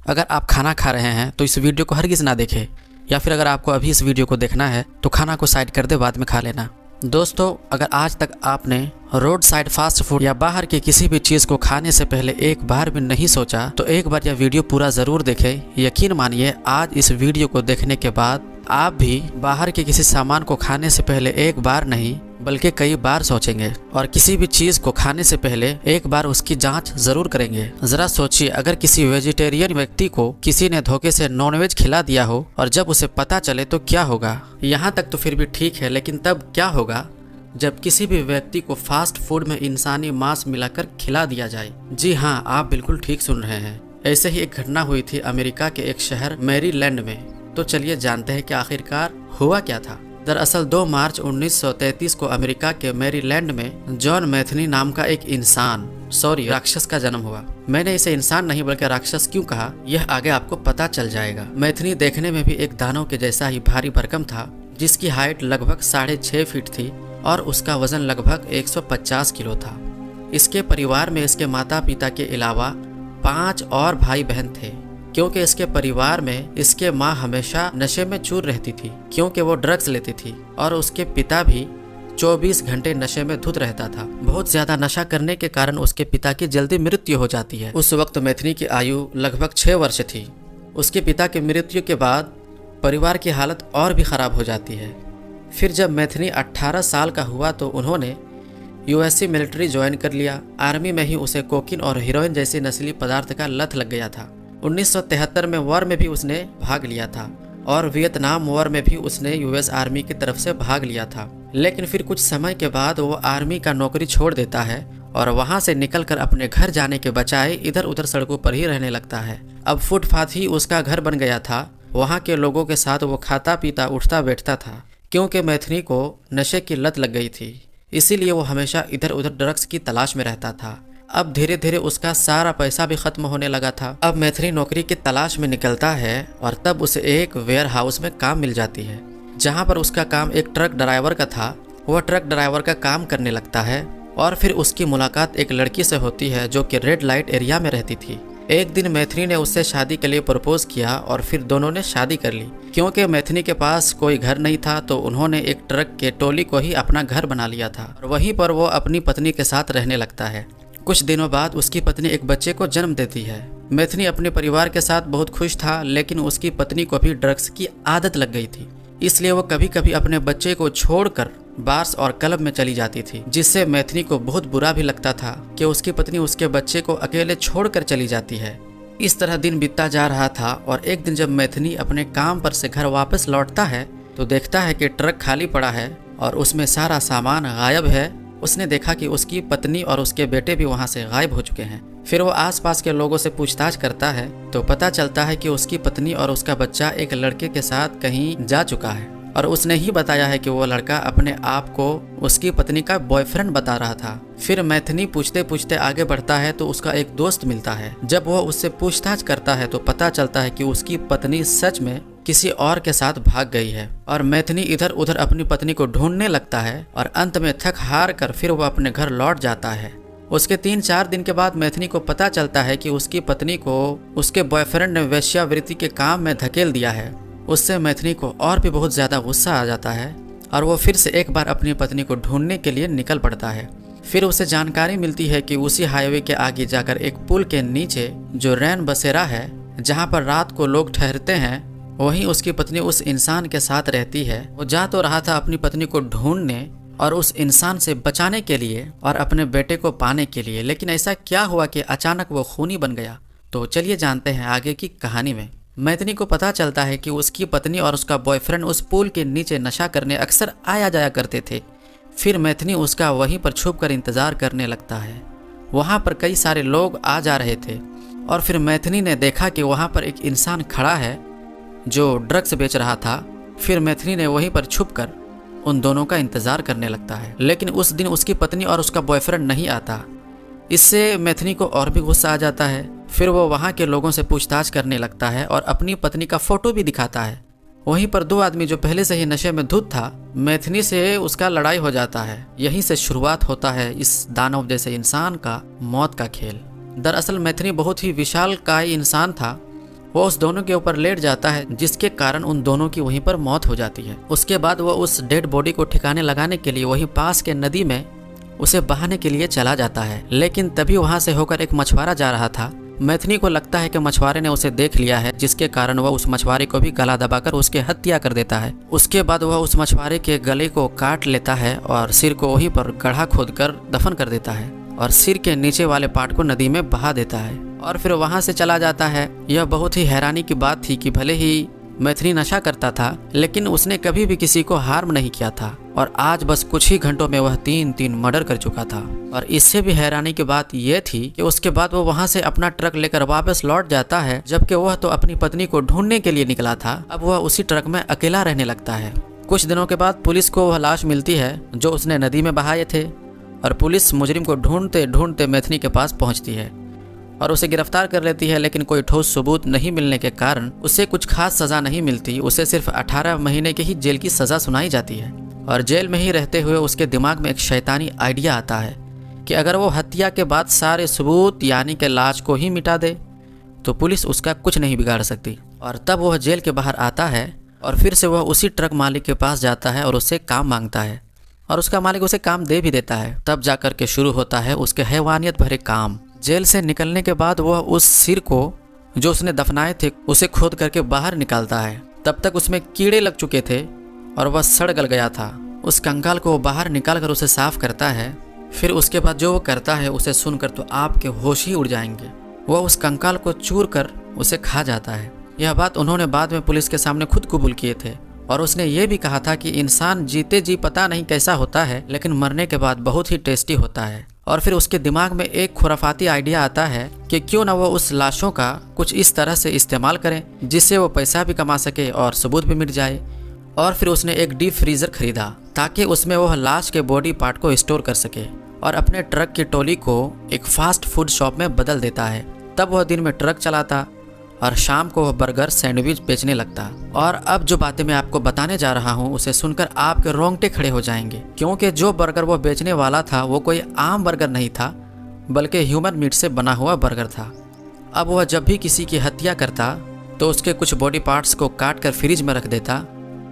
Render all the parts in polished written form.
अगर आप खाना खा रहे हैं तो इस वीडियो को हरगिज़ ना देखें, या फिर अगर आपको अभी इस वीडियो को देखना है तो खाना को साइड कर दे, बाद में खा लेना। दोस्तों, अगर आज तक आपने रोड साइड फास्ट फूड या बाहर की किसी भी चीज़ को खाने से पहले एक बार भी नहीं सोचा तो एक बार यह वीडियो पूरा ज़रूर देखें। यकीन मानिए, आज इस वीडियो को देखने के बाद आप भी बाहर के किसी सामान को खाने से पहले एक बार नहीं बल्कि कई बार सोचेंगे और किसी भी चीज़ को खाने से पहले एक बार उसकी जांच ज़रूर करेंगे। ज़रा सोचिए, अगर किसी वेजिटेरियन व्यक्ति को किसी ने धोखे से नॉनवेज खिला दिया हो और जब उसे पता चले तो क्या होगा। यहाँ तक तो फिर भी ठीक है, लेकिन तब क्या होगा जब किसी भी व्यक्ति को फास्ट फूड में इंसानी मांस मिलाकर खिला दिया जाए। जी हाँ, आप बिल्कुल ठीक सुन रहे हैं। ऐसे ही एक घटना हुई थी अमेरिका के एक शहर मैरीलैंड में। तो चलिए जानते हैं कि आखिरकार हुआ क्या था। दरअसल 2 मार्च 1933 को अमेरिका के मैरीलैंड में जॉन मैथनी नाम का एक राक्षस का जन्म हुआ। मैंने इसे इंसान नहीं बल्कि राक्षस क्यों कहा, यह आगे आपको पता चल जाएगा। मैथनी देखने में भी एक दानव के जैसा ही भारी भरकम था, जिसकी हाइट लगभग 6.5 फीट थी और उसका वजन लगभग 150 किलो था। इसके परिवार में इसके माता पिता के अलावा 5 और भाई बहन थे, क्योंकि इसके परिवार में इसके माँ हमेशा नशे में चूर रहती थी क्योंकि वो ड्रग्स लेती थी और उसके पिता भी 24 घंटे नशे में धुत रहता था। बहुत ज्यादा नशा करने के कारण उसके पिता की जल्दी मृत्यु हो जाती है। उस वक्त मैथनी की आयु लगभग 6 वर्ष थी। उसके पिता की मृत्यु के बाद परिवार की हालत और भी खराब हो जाती है। फिर जब मैथनी 18 साल का हुआ तो उन्होंने यूएससी मिलिट्री ज्वाइन कर लिया। आर्मी में ही उसे कोकीन और हीरोइन जैसे नशीली पदार्थ का लत लग गया था। 1973 में वॉर में भी उसने भाग लिया था और वियतनाम वॉर में भी उसने यूएस आर्मी की तरफ से भाग लिया था। लेकिन फिर कुछ समय के बाद वो आर्मी का नौकरी छोड़ देता है और वहां से निकलकर अपने घर जाने के बजाय इधर उधर सड़कों पर ही रहने लगता है। अब फुटपाथ ही उसका घर बन गया था। वहाँ के लोगों के साथ वो खाता पीता उठता बैठता था, क्योंकि मैथनी को नशे की लत लग गई थी। इसीलिए वो हमेशा इधर उधर ड्रग्स की तलाश में रहता था। अब धीरे धीरे उसका सारा पैसा भी खत्म होने लगा था। अब मैथनी नौकरी की तलाश में निकलता है और तब उसे एक वेयर हाउस में काम मिल जाती है, जहां पर उसका काम एक ट्रक ड्राइवर का था। वह ट्रक ड्राइवर का काम करने लगता है और फिर उसकी मुलाकात एक लड़की से होती है जो कि रेड लाइट एरिया में रहती थी। एक दिन मैथनी ने उससे शादी के लिए प्रपोज किया और फिर दोनों ने शादी कर ली। क्योंकि मैथनी के पास कोई घर नहीं था तो उन्होंने एक ट्रक के टोली को ही अपना घर बना लिया था और वहीं पर वो अपनी पत्नी के साथ रहने लगता है। कुछ दिनों बाद उसकी पत्नी एक बच्चे को जन्म देती है। मैथनी अपने परिवार के साथ बहुत खुश था, लेकिन उसकी पत्नी को भी ड्रग्स की आदत लग गई थी। इसलिए वो कभी कभी अपने बच्चे को छोड़कर बार्स और क्लब में चली जाती थी, जिससे मैथनी को बहुत बुरा भी लगता था कि उसकी पत्नी उसके बच्चे को अकेले छोड़कर चली जाती है। इस तरह दिन बीतता जा रहा था और एक दिन जब मैथनी अपने काम पर से घर वापस लौटता है तो देखता है कि ट्रक खाली पड़ा है और उसमें सारा सामान गायब है। उसने देखा कि उसकी पत्नी और उसके बेटे भी वहां से गायब हो चुके हैं। फिर वो आसपास के लोगों से पूछताछ करता है तो पता चलता है कि उसकी पत्नी और उसका बच्चा एक लड़के के साथ कहीं जा चुका है और उसने ही बताया है कि वो लड़का अपने आप को उसकी पत्नी का बॉयफ्रेंड बता रहा था। फिर मैथनी पूछते पूछते आगे बढ़ता है तो उसका एक दोस्त मिलता है। जब वो उससे पूछताछ करता है तो पता चलता है कि उसकी पत्नी सच में किसी और के साथ भाग गई है और मैथनी इधर उधर अपनी पत्नी को ढूंढने लगता है और अंत में थक हार कर फिर वो अपने घर लौट जाता है। उसके 3-4 दिन के बाद मैथनी को पता चलता है कि उसकी पत्नी को उसके बॉयफ्रेंड ने वेश्यावृत्ति के काम में धकेल दिया है। उससे मैथनी को और भी बहुत ज़्यादा गुस्सा आ जाता है और वो फिर से एक बार अपनी पत्नी को ढूंढने के लिए निकल पड़ता है। फिर उसे जानकारी मिलती है कि उसी हाईवे के आगे जाकर एक पुल के नीचे जो रैन बसेरा है, जहाँ पर रात को लोग ठहरते हैं, वहीं उसकी पत्नी उस इंसान के साथ रहती है। वो जा तो रहा था अपनी पत्नी को ढूंढने और उस इंसान से बचाने के लिए और अपने बेटे को पाने के लिए, लेकिन ऐसा क्या हुआ कि अचानक वो खूनी बन गया। तो चलिए जानते हैं आगे की कहानी में। मैथनी को पता चलता है कि उसकी पत्नी और उसका बॉयफ्रेंड उस पुल के नीचे नशा करने अक्सर आया जाया करते थे। फिर मैथनी उसका वहीं पर छुप कर इंतजार करने लगता है। वहाँ पर कई सारे लोग आ जा रहे थे और फिर मैथनी ने देखा कि वहाँ पर एक इंसान खड़ा है जो ड्रग्स बेच रहा था। फिर मैथनी ने वहीं पर छुपकर उन दोनों का इंतजार करने लगता है, लेकिन उस दिन उसकी पत्नी और उसका बॉयफ्रेंड नहीं आता। इससे मैथनी को और भी गुस्सा आ जाता है। फिर वो वहाँ के लोगों से पूछताछ करने लगता है और अपनी पत्नी का फोटो भी दिखाता है। वहीं पर 2 आदमी जो पहले से ही नशे में धुत था, मैथनी से उसका लड़ाई हो जाता है। यहीं से शुरुआत होता है इस दानव जैसे इंसान का मौत का खेल। दरअसल मैथनी बहुत ही विशालकाय इंसान था। वो उस दोनों के ऊपर लेट जाता है, जिसके कारण उन दोनों की वहीं पर मौत हो जाती है। उसके बाद वो उस डेड बॉडी को ठिकाने लगाने के लिए वहीं पास के नदी में उसे बहाने के लिए चला जाता है। लेकिन तभी वहां से होकर एक मछुआरा जा रहा था। मैथिली को लगता है कि मछुआरे ने उसे देख लिया है, जिसके कारण वह उस मछुआरे को भी गला दबाकर उसकी हत्या कर देता है। उसके बाद वह उस मछुआरे के गले को काट लेता है और सिर को वहीं पर गड्ढा खोदकर दफन कर देता है और सिर के नीचे वाले पार्ट को नदी में बहा देता है और फिर वहां से चला जाता है। यह बहुत ही हैरानी की बात थी कि भले ही मैथिली नशा करता था, लेकिन उसने कभी भी किसी को हार्म नहीं किया था और आज बस कुछ ही घंटों में वह 3 मर्डर कर चुका था। और इससे भी हैरानी की बात यह थी कि उसके बाद वो वहां से अपना ट्रक लेकर वापस लौट जाता है, जबकि वह तो अपनी पत्नी को ढूंढने के लिए निकला था। अब वह उसी ट्रक में अकेला रहने लगता है। कुछ दिनों के बाद पुलिस को वह लाश मिलती है जो उसने नदी में बहाए थे और पुलिस मुजरिम को ढूंढते ढूंढते मैथिली के पास पहुंचती है और उसे गिरफ्तार कर लेती है। लेकिन कोई ठोस सबूत नहीं मिलने के कारण उसे कुछ खास सजा नहीं मिलती। उसे सिर्फ 18 महीने की ही जेल की सजा सुनाई जाती है और जेल में ही रहते हुए उसके दिमाग में एक शैतानी आइडिया आता है कि अगर वो हत्या के बाद सारे सबूत यानी कि लाश को ही मिटा दे तो पुलिस उसका कुछ नहीं बिगाड़ सकती। और तब वह जेल के बाहर आता है और फिर से वह उसी ट्रक मालिक के पास जाता है और उससे काम मांगता है और उसका मालिक उसे काम दे भी देता है। तब जाकर के शुरू होता है उसके हैवानियत भरे काम। जेल से निकलने के बाद वह उस सिर को जो उसने दफनाए थे उसे खोद करके बाहर निकालता है। तब तक उसमें कीड़े लग चुके थे और वह सड़ गल गया था। उस कंकाल को बाहर निकाल कर उसे साफ करता है। फिर उसके बाद जो वो करता है उसे सुनकर तो आपके होश ही उड़ जाएंगे। वह उस कंकाल को चूर कर उसे खा जाता है। यह बात उन्होंने बाद में पुलिस के सामने खुद कबूल किए थे और उसने ये भी कहा था कि इंसान जीते जी पता नहीं कैसा होता है, लेकिन मरने के बाद बहुत ही टेस्टी होता है। और फिर उसके दिमाग में एक खुराफाती आइडिया आता है कि क्यों ना वो उस लाशों का कुछ इस तरह से इस्तेमाल करें जिससे वो पैसा भी कमा सके और सबूत भी मिट जाए। और फिर उसने एक डीप फ्रीजर खरीदा ताकि उसमें वह लाश के बॉडी पार्ट को स्टोर कर सके और अपने ट्रक की टोली को एक फास्ट फूड शॉप में बदल देता है। तब वह दिन में ट्रक चलाता और शाम को वह बर्गर सैंडविच बेचने लगता। और अब जो बातें मैं आपको बताने जा रहा हूँ उसे सुनकर आपके रोंगटे खड़े हो जाएंगे, क्योंकि जो बर्गर वो बेचने वाला था वो कोई आम बर्गर नहीं था, बल्कि ह्यूमन मीट से बना हुआ बर्गर था। अब वह जब भी किसी की हत्या करता तो उसके कुछ बॉडी पार्ट्स को काट कर फ्रिज में रख देता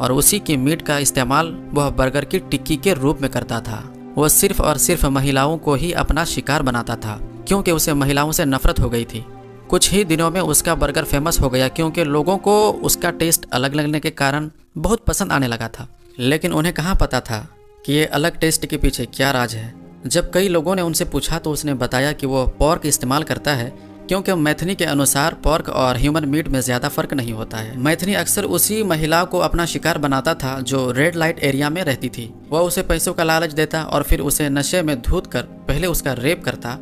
और उसी की मीट का इस्तेमाल वह बर्गर की टिक्की के रूप में करता था। वह सिर्फ और सिर्फ महिलाओं को ही अपना शिकार बनाता था, क्योंकि उसे महिलाओं से नफरत हो गई थी। कुछ ही दिनों में उसका बर्गर फेमस हो गया, क्योंकि लोगों को उसका टेस्ट अलग लगने के कारण बहुत पसंद आने लगा था। लेकिन उन्हें कहाँ पता था कि ये अलग टेस्ट के पीछे क्या राज है। जब कई लोगों ने उनसे पूछा तो उसने बताया कि वो पोर्क इस्तेमाल करता है, क्योंकि मैथिली के अनुसार पोर्क और ह्यूमन मीट में ज़्यादा फर्क नहीं होता है। मैथिली अक्सर उसी महिला को अपना शिकार बनाता था जो रेड लाइट एरिया में रहती थी। वह उसे पैसों का लालच देता और फिर उसे नशे में धूत कर पहले उसका रेप करता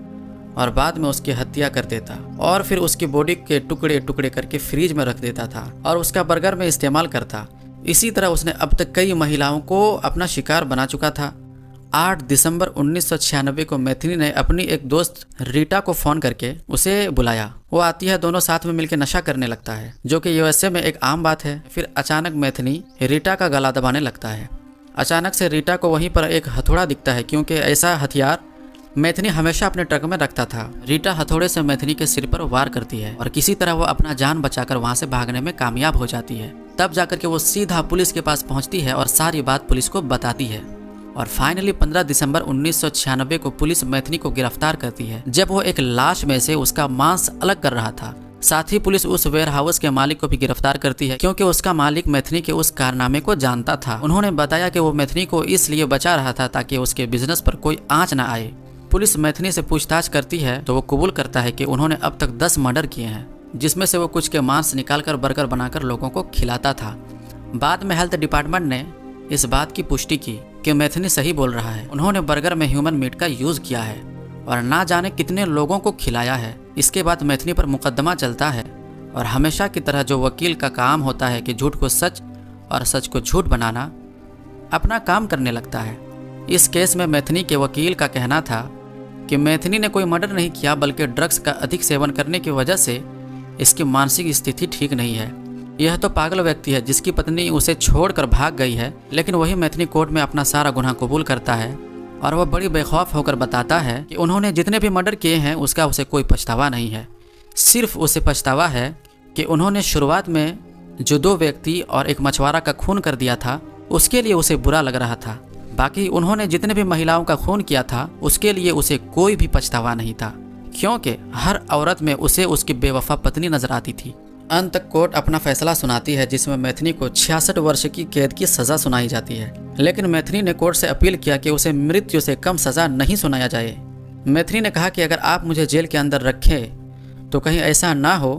और बाद में उसकी हत्या कर देता और फिर उसकी बॉडी के टुकड़े टुकड़े करके फ्रिज में रख देता था और उसका बर्गर में इस्तेमाल करता। इसी तरह उसने अब तक कई महिलाओं को अपना शिकार बना चुका था। 8 दिसंबर 1996 को मैथिली ने अपनी एक दोस्त रीटा को फ़ोन करके उसे बुलाया। वो आती है, दोनों साथ में मिलकर नशा करने लगता है, जो कि यूएसए में एक आम बात है। फिर अचानक मैथिली रीटा का गला दबाने लगता है। अचानक से रीटा को वहीं पर एक हथौड़ा दिखता है, क्योंकि ऐसा हथियार मैथिली हमेशा अपने ट्रक में रखता था। रीटा हथौड़े से मैथिली के सिर पर वार करती है और किसी तरह वो अपना जान बचाकर वहां से भागने में कामयाब हो जाती है। तब जाकर के वो सीधा पुलिस के पास पहुंचती है और सारी बात पुलिस को बताती है। और फाइनली 15 दिसंबर 1996 को पुलिस मैथिली को गिरफ्तार करती है, जब वो एक लाश में से उसका मांस अलग कर रहा था। साथ ही पुलिस उस वेयर हाउस के मालिक को भी गिरफ्तार करती है, क्योंकि उसका मालिक मैथिली के उस कारनामे को जानता था। उन्होंने बताया कि वो मैथिली को इसलिए बचा रहा था ताकि उसके बिजनेस पर कोई आंच न आए। पुलिस मैथिली से पूछताछ करती है तो वो कबूल करता है कि उन्होंने अब तक 10 मर्डर किए हैं, जिसमें से वो कुछ के मांस निकालकर बर्गर बनाकर लोगों को खिलाता था। बाद में हेल्थ डिपार्टमेंट ने इस बात की पुष्टि की कि मैथिली सही बोल रहा है। उन्होंने बर्गर में ह्यूमन मीट का यूज किया है और ना जाने कितने लोगों को खिलाया है। इसके बाद मैथिली पर मुकदमा चलता है और हमेशा की तरह जो वकील का काम होता है कि झूठ को सच और सच को झूठ बनाना, अपना काम करने लगता है। इस केस में मैथिली के वकील का कहना था कि मैथिली ने कोई मर्डर नहीं किया, बल्कि ड्रग्स का अधिक सेवन करने की वजह से इसकी मानसिक स्थिति ठीक नहीं है। यह तो पागल व्यक्ति है जिसकी पत्नी उसे छोड़कर भाग गई है। लेकिन वही मैथिली कोर्ट में अपना सारा गुनाह कबूल करता है और वह बड़ी बेखौफ होकर बताता है कि उन्होंने जितने भी मर्डर किए हैं उसका उसे कोई पछतावा नहीं है। सिर्फ उसे पछतावा है कि उन्होंने शुरुआत में जो 2 व्यक्ति और एक मछुआरा का खून कर दिया था उसके लिए उसे बुरा लग रहा था। बाकी उन्होंने जितने भी महिलाओं का खून किया था उसके लिए उसे कोई भी पछतावा नहीं था, क्योंकि हर औरत में उसे उसकी बेवफा पत्नी नजर आती थी। अंत तक कोर्ट अपना फैसला सुनाती है जिसमें मैथिली को 66 वर्ष की कैद की सज़ा सुनाई जाती है। लेकिन मैथिली ने कोर्ट से अपील किया कि उसे मृत्यु से कम सज़ा नहीं सुनाया जाए। मैथिली ने कहा कि अगर आप मुझे जेल के अंदर रखें तो कहीं ऐसा ना हो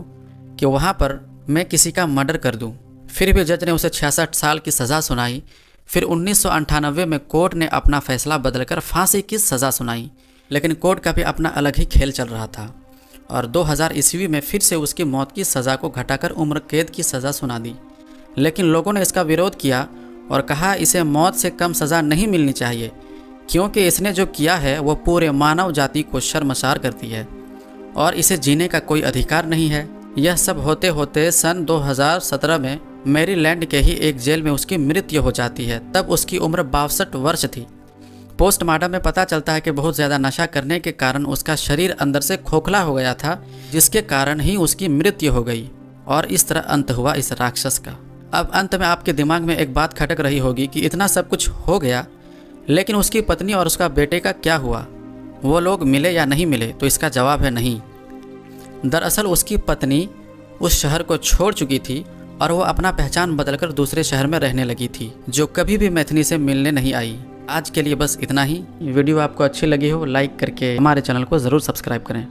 कि वहाँ पर मैं किसी का मर्डर कर दूँ। फिर भी जज ने उसे 66 साल की सज़ा सुनाई। फिर 1998 में कोर्ट ने अपना फैसला बदलकर फांसी की सज़ा सुनाई। लेकिन कोर्ट का भी अपना अलग ही खेल चल रहा था और 2000 ईस्वी में फिर से उसकी मौत की सज़ा को घटाकर उम्र कैद की सज़ा सुना दी। लेकिन लोगों ने इसका विरोध किया और कहा इसे मौत से कम सज़ा नहीं मिलनी चाहिए, क्योंकि इसने जो किया है वो पूरे मानव जाति को शर्मसार करती है और इसे जीने का कोई अधिकार नहीं है। यह सब होते होते सन 2017 में मैरीलैंड के ही एक जेल में उसकी मृत्यु हो जाती है। तब उसकी उम्र 62 वर्ष थी। पोस्टमार्टम में पता चलता है कि बहुत ज़्यादा नशा करने के कारण उसका शरीर अंदर से खोखला हो गया था, जिसके कारण ही उसकी मृत्यु हो गई और इस तरह अंत हुआ इस राक्षस का। अब अंत में आपके दिमाग में एक बात खटक रही होगी कि इतना सब कुछ हो गया, लेकिन उसकी पत्नी और उसका बेटे का क्या हुआ? वो लोग मिले या नहीं मिले? तो इसका जवाब है नहीं। दरअसल उसकी पत्नी उस शहर को छोड़ चुकी थी और वो अपना पहचान बदलकर दूसरे शहर में रहने लगी थी, जो कभी भी मैथिली से मिलने नहीं आई। आज के लिए बस इतना ही। वीडियो आपको अच्छी लगी हो लाइक करके हमारे चैनल को ज़रूर सब्सक्राइब करें।